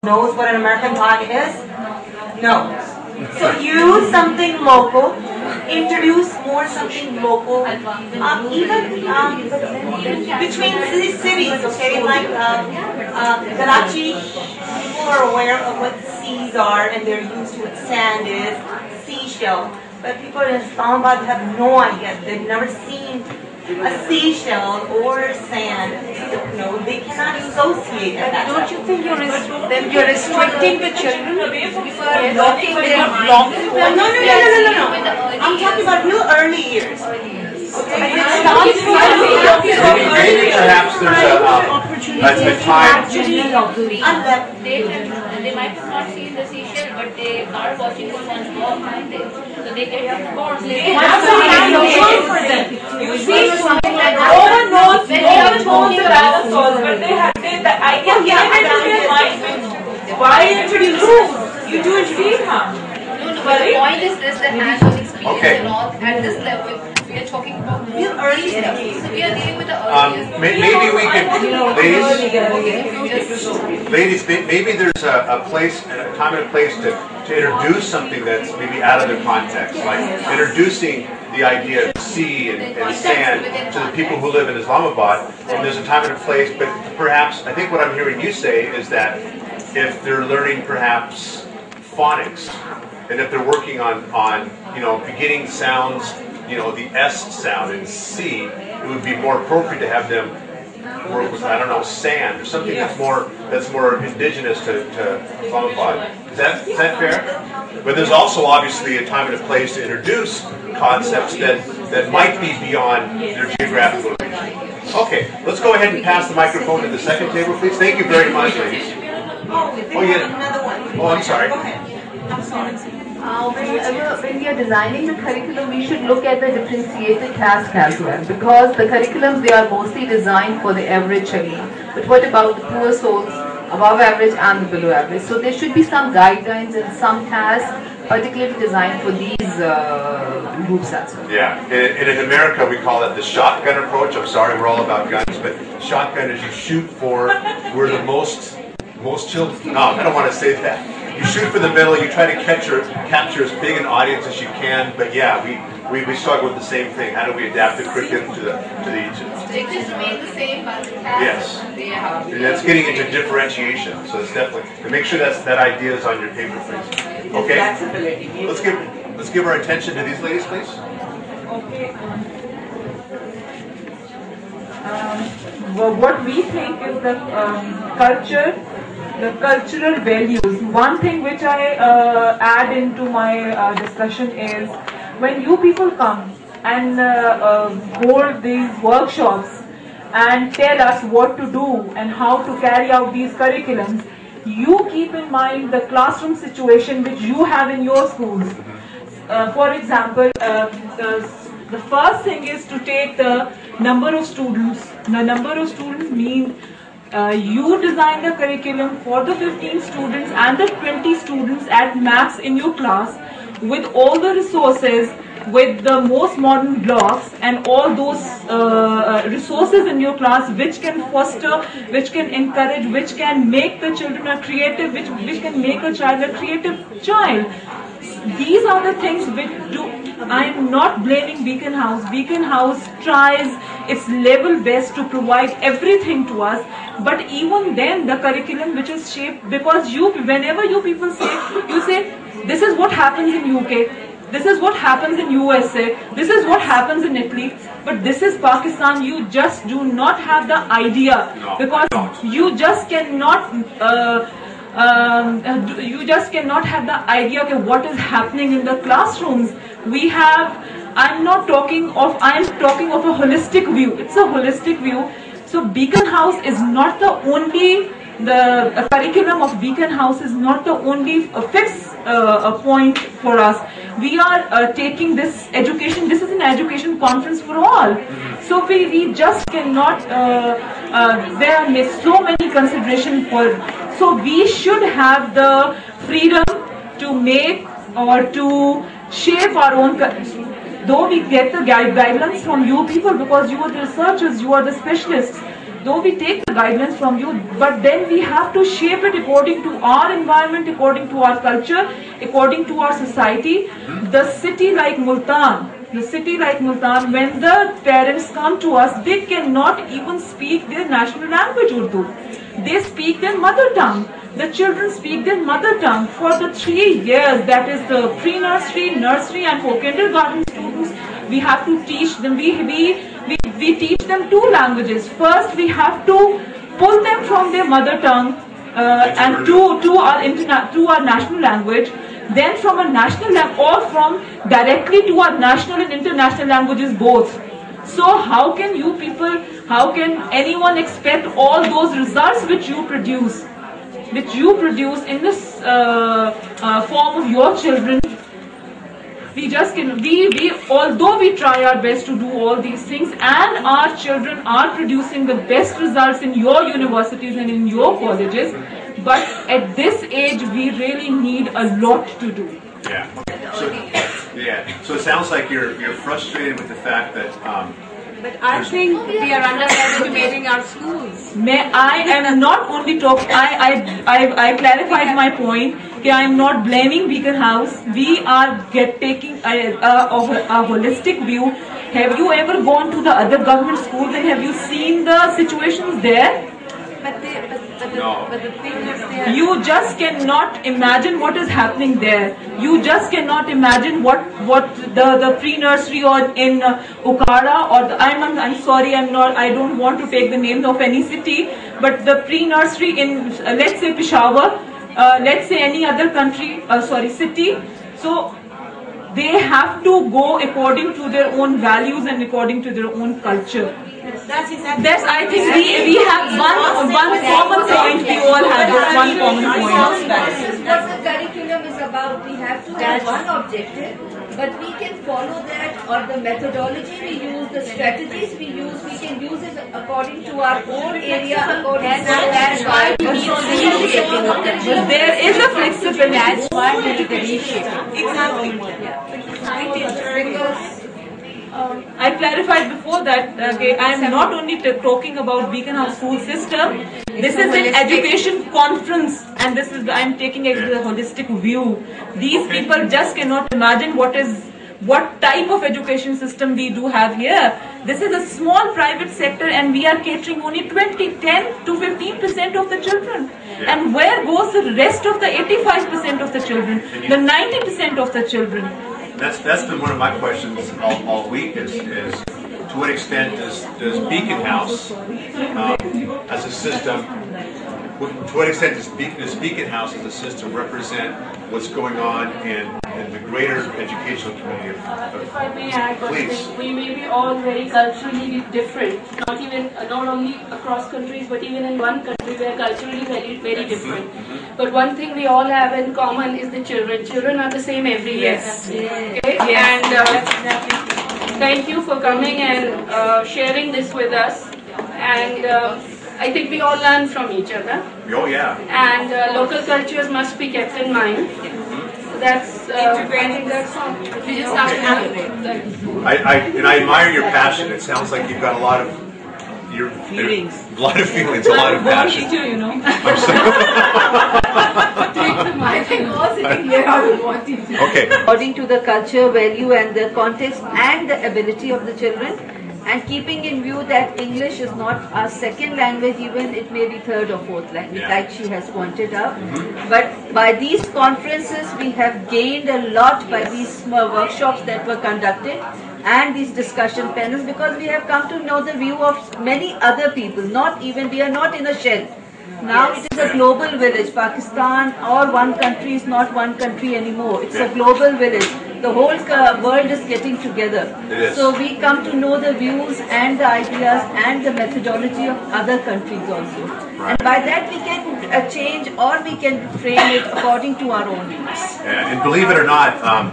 knows what an American pie is? No. So use something local, introduce more something local, even between cities, okay? Like Karachi, people are aware of what seas are and they're used to what sand is, seashell. But people in Islamabad have no idea. They've never seen a seashell or sand. No, they cannot associate that. Don't you think you're restricting the children for blocking their belonging? No. I'm talking about real early years. Okay. Maybe perhaps there's a time. They might have not seen the seashell, but they are watching the SpongeBob, aren't they? So they can, of course, they have some for them. You see, no one knows the dinosaurs, but they have the idea came into their mind. Why introduce you do introduce her? No, but the point is this: the hands-on experience and all at this level. We are talking about real early stages. So we are dealing with the earliest. Maybe we could, ladies, maybe there's a place, a time and a place to introduce something that's maybe out of their context, like introducing the idea of sea and sand to the people who live in Islamabad. And there's a time and a place, but perhaps, I think what I'm hearing you say is that if they're learning perhaps phonics, and if they're working on beginning sounds, the S sound in C, it would be more appropriate to have them work with, I don't know, sand or something that's more indigenous to Islamabad. Is that fair? But there's also obviously a time and a place to introduce concepts that might be beyond their geographical region. Okay, let's go ahead and pass the microphone to the second table, please. Thank you very much, ladies. Oh, yeah. Another one. Oh, I'm sorry. Go ahead. I'm sorry. When we are designing the curriculum, we should look at the differentiated task as well, because the curriculums, they are mostly designed for the average child. But what about the poor souls, above average and the below average? So there should be some guidelines and some tasks particularly designed for these groups as well. Yeah, and in America we call it the shotgun approach. I'm sorry, we're all about guns, but shotgun is you shoot for where the most children. No, I don't want to say that. You shoot for the middle. You try to capture as big an audience as you can. But yeah, we struggle with the same thing. How do we adapt the curriculum to the They just remain the same, but the tasks they have. And that's getting into differentiation. So it's definitely to make sure that idea is on your paper, please. Okay. Let's give our attention to these ladies, please. Okay. What we think is the culture. The cultural values. One thing which I add into my discussion is when you people come and hold these workshops and tell us what to do and how to carry out these curriculums, you keep in mind the classroom situation which you have in your schools. For example, the first thing is to take the number of students. The number of students means you design the curriculum for the 15 students and the 20 students at max in your class with all the resources, with the most modern blocks and all those resources in your class which can foster, which can encourage, which can make the children a creative, which can make a child a creative child. These are the things which do. I am not blaming Beacon House. Beacon House tries its level best to provide everything to us, but even then the curriculum which is shaped, because whenever you people say, you say, this is what happens in UK, this is what happens in USA, this is what happens in Italy, but this is Pakistan. You just do not have the idea, because you just cannot have the idea of what is happening in the classrooms. We have, I'm talking of a holistic view. It's a holistic view. So Beacon House is not the only, the curriculum of Beacon House is not the only fixed point for us. We are taking this education, this is an education conference for all. So we just cannot, there are so many considerations for, so we should have the freedom to make or to shape our own, though we get the guidelines from you people because you are the researchers, you are the specialists, though we take the guidelines from you, but then we have to shape it according to our environment, according to our culture, according to our society. The city like Multan, when the parents come to us, they cannot even speak their national language, Urdu. They speak their mother tongue. The children speak their mother tongue for the 3 years, that is the pre-nursery, nursery and for kindergarten students. We have to teach them, we teach them 2 languages. First, we have to pull them from their mother tongue and to our national language. Then from a national language, or from directly to our national and international languages both. So how can you people, how can anyone expect all those results which you produce in this form of your children? We just can, although we try our best to do all these things, and our children are producing the best results in your universities and in your colleges, but at this age we really need a lot to do. So it sounds like you're frustrated with the fact that but I think we are underestimating our schools. I am not only talking, I clarified my point. I am not blaming Beacon House. We are taking a holistic view. Have you ever gone to the other government schools and have you seen the situations there? But the thing is, you just cannot imagine what is happening there. You just cannot imagine what the pre-nursery or in Okara or I'm sorry, I don't want to take the names of any city, but the pre-nursery in let's say Peshawar, let's say any other city. So they have to go according to their own values and according to their own culture. That's I think we have one common point. We all have this one common point. This is what the curriculum is about. We have to have one objective, but we can follow that, or the methodology we use, the strategies we use, we can use it according to our own area, according to that's why we need reshaping of curriculum. There is a flexibility. That's why we need the reshaping. because I clarified before that I am not only talking about Beacon House school system. This is an education conference, and I am taking a holistic view. These people just cannot imagine what type of education system we do have here. This is a small private sector, and we are catering only 10 to 15% of the children. And where goes the rest of the 85% of the children, the 90% of the children? That's been one of my questions all week is to what extent does Beacon House as a system, to what extent does Beacon House as a system represent what's going on in the greater educational community? If I may add, Please. We may be all very culturally different, not only across countries, but even in one country we are culturally very, very different. But one thing we all have in common is the children. Children are the same everywhere. Yes. Okay? And thank you for coming and sharing this with us. And I think we all learn from each other. Oh yeah. And local cultures must be kept in mind. That's I think that's all. We just have to have it. I admire your passion. It sounds like you've got a lot of Feelings. a lot of feelings, a lot of passion. Teacher, you know. I'm sorry. take the mic and all sitting here, I would want to. Okay. According to the culture, value and the context and the ability of the children, and keeping in view that English is not our second language, even it may be third or fourth language, like she has pointed out. But by these conferences, we have gained a lot by these small workshops that were conducted and these discussion panels, because we have come to know the view of many other people. We are not in a shell. Now it is a global village. Pakistan or one country is not one country anymore. It's a global village. The whole world is getting together. So we come to know the views and the ideas and the methodology of other countries also. And by that we can change, or we can frame it according to our own views. And believe it or not,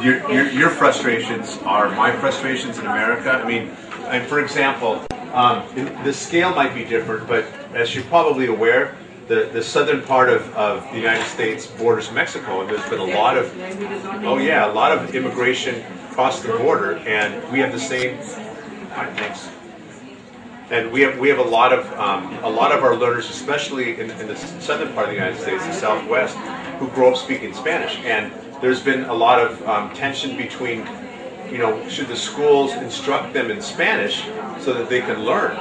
your frustrations are my frustrations in America. I mean, for example, the scale might be different, but as you're probably aware, the southern part of the United States borders Mexico, and there's been a lot of immigration across the border, and we have the same. All right, thanks. And we have a lot of our learners, especially in the southern part of the United States, the Southwest, who grow up speaking Spanish. And there's been a lot of tension between, should the schools instruct them in Spanish so that they can learn,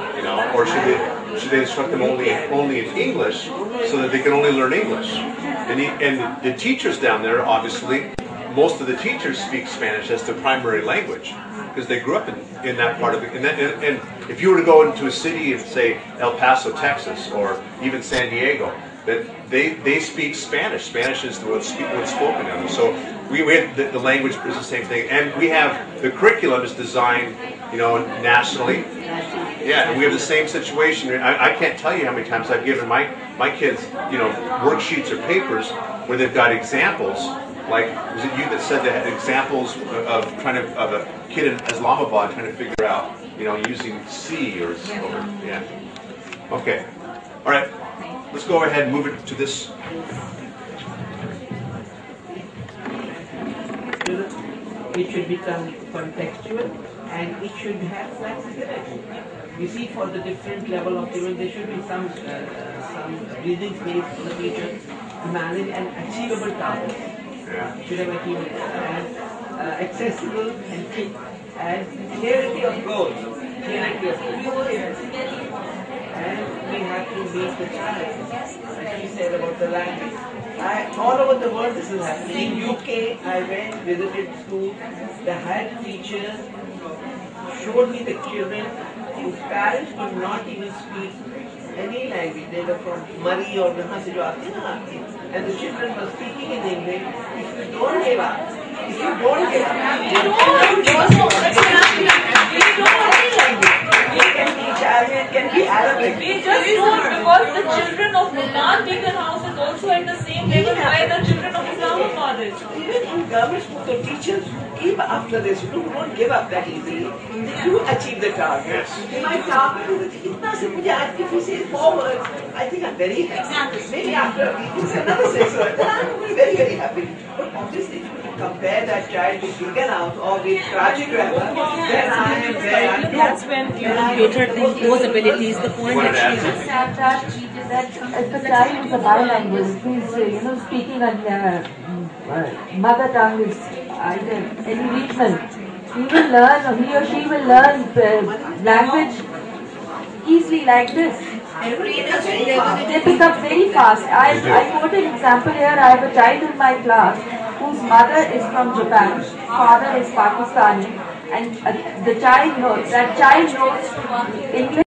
or should they instruct them only in English so that they can only learn English? And the teachers down there, obviously, most of the teachers speak Spanish as their primary language because they grew up in that part of it. And if you were to go into a city and say El Paso, Texas, or even San Diego, that they speak Spanish. Spanish is what's spoken down there. So we have the language is the same thing, and we have the curriculum is designed, nationally. Yeah, and we have the same situation. I can't tell you how many times I've given my kids, worksheets or papers where they've got examples. Like, was it you that said that examples of a kid in Islamabad trying to figure out, using C or yeah. Okay, all right. Let's go ahead and move it to this. It should become contextual and it should have flexibility. You see, for the different level of children, there should be some breathing space for the teacher to manage an achievable target. Yeah. Should have achievable and accessible and quick and clarity of goals. And we have to meet the challenge. As you said about the language. All over the world this is happening. In UK, I went, visited schools. The head teacher showed me the children whose parents could not even speak any language. They were from Murray or and the children were speaking in English. If you don't give up, it can be Italian, it can be Arabic. We just don't, because the children of Milan Deacon House is also at the same level where the children of Islamabad is. Even in government schools, the teachers keep after this. You don't give up that easily. They do achieve the target. My target is if you say 4 words, I think I'm very happy. Maybe after a week, you say another 6 words, then I'm very, very happy. But obviously, if you compare that child with Deacon House or with Raji Grammar, then I am very That's when you cater those abilities, the point that she said that if the child is a bilingual, who is speaking on mother tongue is either any regional, he or she will learn language easily like this. They pick up very fast. I quote an example here. I have a child in my class whose mother is from Japan, father is Pakistani, and the child knows English.